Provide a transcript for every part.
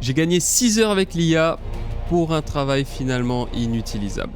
J'ai gagné 6 heures avec l'IA pour un travail finalement inutilisable.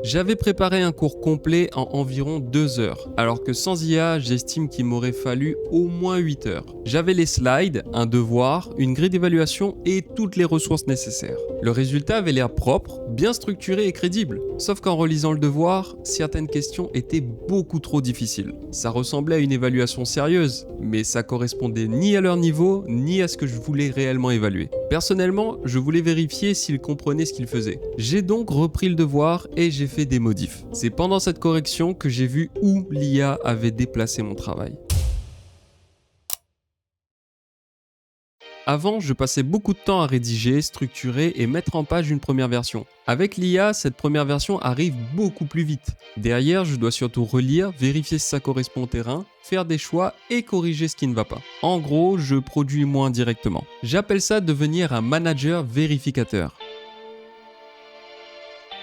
J'avais préparé un cours complet en environ 2 heures, alors que sans IA, j'estime qu'il m'aurait fallu au moins 8 heures. J'avais les slides, un devoir, une grille d'évaluation et toutes les ressources nécessaires. Le résultat avait l'air propre, bien structuré et crédible. Sauf qu'en relisant le devoir, certaines questions étaient beaucoup trop difficiles. Ça ressemblait à une évaluation sérieuse, mais ça correspondait ni à leur niveau, ni à ce que je voulais réellement évaluer. Personnellement, je voulais vérifier s'ils comprenaient ce qu'ils faisaient. J'ai donc repris le devoir et j'ai fait des modifs. C'est pendant cette correction que j'ai vu où l'IA avait déplacé mon travail. Avant, je passais beaucoup de temps à rédiger, structurer et mettre en page une première version. Avec l'IA, cette première version arrive beaucoup plus vite. Derrière, je dois surtout relire, vérifier si ça correspond au terrain, faire des choix et corriger ce qui ne va pas. En gros, je produis moins directement. J'appelle ça devenir un manager vérificateur.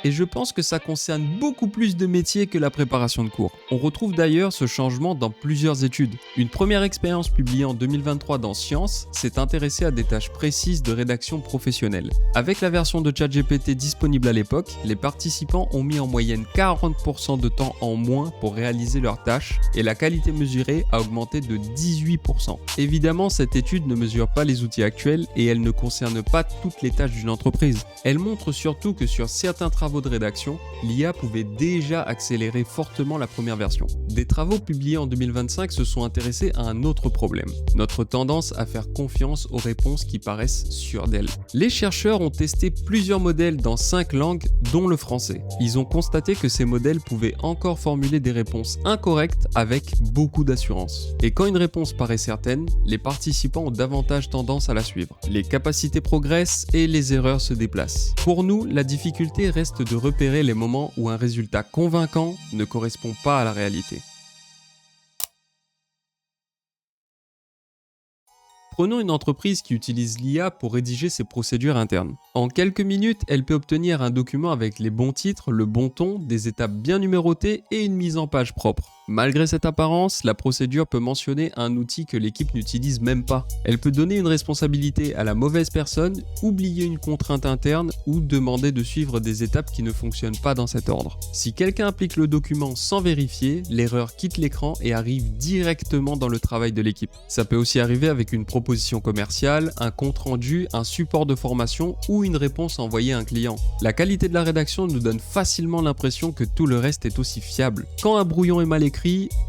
Et je pense que ça concerne beaucoup plus de métiers que la préparation de cours. On retrouve d'ailleurs ce changement dans plusieurs études. Une première expérience publiée en 2023 dans Science s'est intéressée à des tâches précises de rédaction professionnelle. Avec la version de ChatGPT disponible à l'époque, les participants ont mis en moyenne 40% de temps en moins pour réaliser leurs tâches et la qualité mesurée a augmenté de 18%. Évidemment, cette étude ne mesure pas les outils actuels et elle ne concerne pas toutes les tâches d'une entreprise. Elle montre surtout que sur certains travaux de rédaction, l'IA pouvait déjà accélérer fortement la première version. Des travaux publiés en 2025 se sont intéressés à un autre problème, notre tendance à faire confiance aux réponses qui paraissent sûres d'elles. Les chercheurs ont testé plusieurs modèles dans 5 langues, dont le français. Ils ont constaté que ces modèles pouvaient encore formuler des réponses incorrectes avec beaucoup d'assurance. Et quand une réponse paraît certaine, les participants ont davantage tendance à la suivre. Les capacités progressent et les erreurs se déplacent. Pour nous, la difficulté reste de repérer les moments où un résultat convaincant ne correspond pas à la réalité. Prenons une entreprise qui utilise l'IA pour rédiger ses procédures internes. En quelques minutes, elle peut obtenir un document avec les bons titres, le bon ton, des étapes bien numérotées et une mise en page propre. Malgré cette apparence, la procédure peut mentionner un outil que l'équipe n'utilise même pas. Elle peut donner une responsabilité à la mauvaise personne, oublier une contrainte interne ou demander de suivre des étapes qui ne fonctionnent pas dans cet ordre. Si quelqu'un applique le document sans vérifier, l'erreur quitte l'écran et arrive directement dans le travail de l'équipe. Ça peut aussi arriver avec une proposition commerciale, un compte rendu, un support de formation ou une réponse envoyée à un client. La qualité de la rédaction nous donne facilement l'impression que tout le reste est aussi fiable. Quand un brouillon est mal écrit,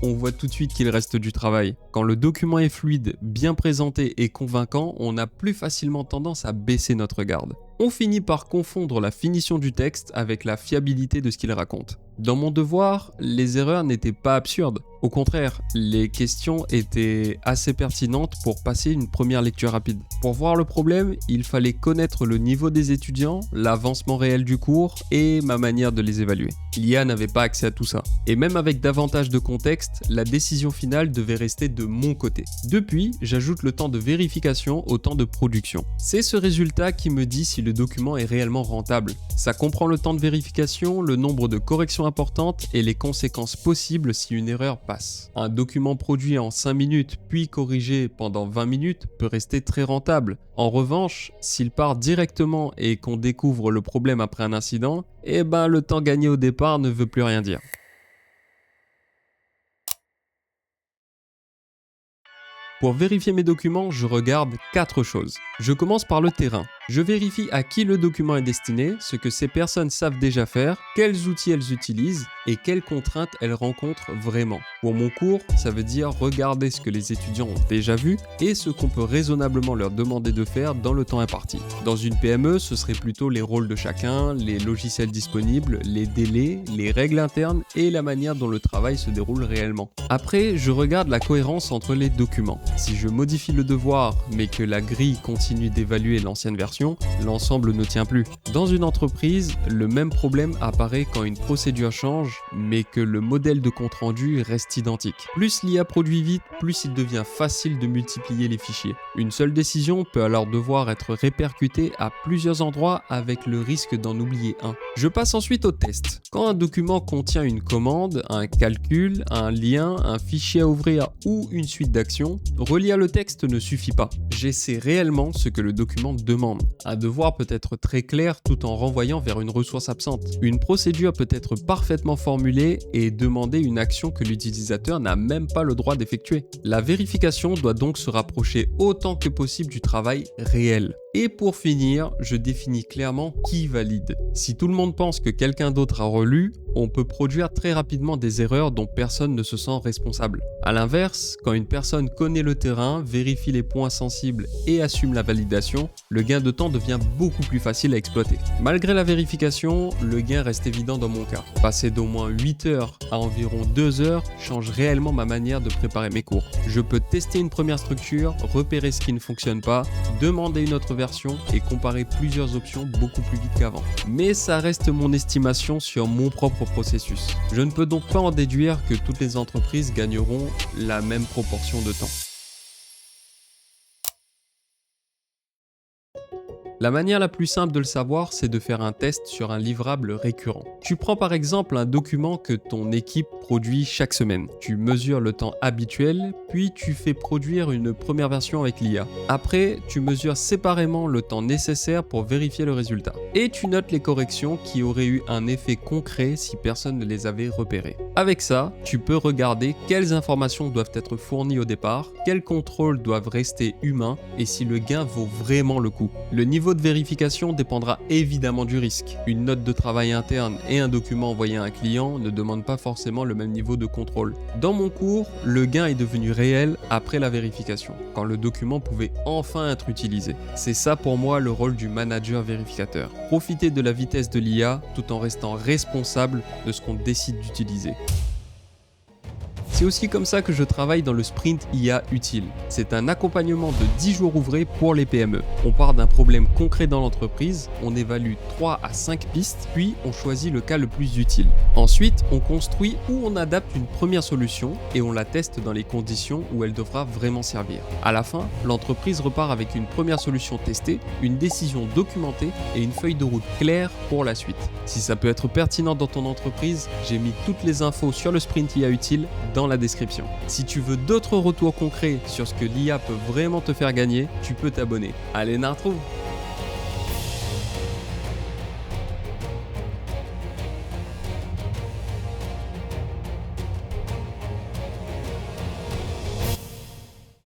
on voit tout de suite qu'il reste du travail. Quand le document est fluide, bien présenté et convaincant, on a plus facilement tendance à baisser notre garde. On finit par confondre la finition du texte avec la fiabilité de ce qu'il raconte. Dans mon devoir, les erreurs n'étaient pas absurdes. Au contraire, les questions étaient assez pertinentes pour passer une première lecture rapide. Pour voir le problème, il fallait connaître le niveau des étudiants, l'avancement réel du cours et ma manière de les évaluer. L'IA n'avait pas accès à tout ça. Et même avec davantage de contexte, la décision finale devait rester de mon côté. Depuis, j'ajoute le temps de vérification au temps de production. C'est ce résultat qui me dit si le document est réellement rentable. Ça comprend le temps de vérification, le nombre de corrections importantes et les conséquences possibles si une erreur passe. Un document produit en 5 minutes puis corrigé pendant 20 minutes peut rester très rentable. En revanche, s'il part directement et qu'on découvre le problème après un incident, le temps gagné au départ ne veut plus rien dire. Pour vérifier mes documents, je regarde 4 choses. Je commence par le terrain. Je vérifie à qui le document est destiné, ce que ces personnes savent déjà faire, quels outils elles utilisent et quelles contraintes elles rencontrent vraiment. Pour mon cours, ça veut dire regarder ce que les étudiants ont déjà vu et ce qu'on peut raisonnablement leur demander de faire dans le temps imparti. Dans une PME, ce serait plutôt les rôles de chacun, les logiciels disponibles, les délais, les règles internes et la manière dont le travail se déroule réellement. Après, je regarde la cohérence entre les documents. Si je modifie le devoir, mais que la grille continue d'évaluer l'ancienne version, version, l'ensemble ne tient plus. Dans une entreprise, le même problème apparaît quand une procédure change, mais que le modèle de compte-rendu reste identique. Plus l'IA produit vite, plus il devient facile de multiplier les fichiers. Une seule décision peut alors devoir être répercutée à plusieurs endroits avec le risque d'en oublier un. Je passe ensuite au test. Quand un document contient une commande, un calcul, un lien, un fichier à ouvrir ou une suite d'actions, relire le texte ne suffit pas. J'essaie réellement ce que le document demande. Un devoir peut être très clair tout en renvoyant vers une ressource absente. Une procédure peut être parfaitement formulée et demander une action que l'utilisateur n'a même pas le droit d'effectuer. La vérification doit donc se rapprocher autant que possible du travail réel. Et pour finir, je définis clairement qui valide. Si tout le monde pense que quelqu'un d'autre a relu, on peut produire très rapidement des erreurs dont personne ne se sent responsable. A l'inverse, quand une personne connaît le terrain, vérifie les points sensibles et assume la validation, le gain de temps devient beaucoup plus facile à exploiter. Malgré la vérification, le gain reste évident dans mon cas. Passer d'au moins 8 heures à environ 2 heures change réellement ma manière de préparer mes cours. Je peux tester une première structure, repérer ce qui ne fonctionne pas, demander une autre version et comparer plusieurs options beaucoup plus vite qu'avant. Mais ça reste mon estimation sur mon propre processus. Je ne peux donc pas en déduire que toutes les entreprises gagneront la même proportion de temps. La manière la plus simple de le savoir, c'est de faire un test sur un livrable récurrent. Tu prends par exemple un document que ton équipe produit chaque semaine. Tu mesures le temps habituel, puis tu fais produire une première version avec l'IA. Après, tu mesures séparément le temps nécessaire pour vérifier le résultat. Et tu notes les corrections qui auraient eu un effet concret si personne ne les avait repérées. Avec ça, tu peux regarder quelles informations doivent être fournies au départ, quels contrôles doivent rester humains et si le gain vaut vraiment le coup. Le niveau de vérification dépendra évidemment du risque. Une note de travail interne et un document envoyé à un client ne demandent pas forcément le même niveau de contrôle. Dans mon cours, le gain est devenu réel après la vérification, quand le document pouvait enfin être utilisé. C'est ça pour moi le rôle du manager vérificateur. Profiter de la vitesse de l'IA tout en restant responsable de ce qu'on décide d'utiliser. C'est aussi comme ça que je travaille dans le sprint IA utile. C'est un accompagnement de 10 jours ouvrés pour les PME. On part d'un problème concret dans l'entreprise, on évalue 3 à 5 pistes, puis on choisit le cas le plus utile. Ensuite, on construit ou on adapte une première solution et on la teste dans les conditions où elle devra vraiment servir. À la fin, l'entreprise repart avec une première solution testée, une décision documentée et une feuille de route claire pour la suite. Si ça peut être pertinent dans ton entreprise, j'ai mis toutes les infos sur le sprint IA utile dans la description. Si tu veux d'autres retours concrets sur ce que l'IA peut vraiment te faire gagner, tu peux t'abonner. Allez, on se retrouve!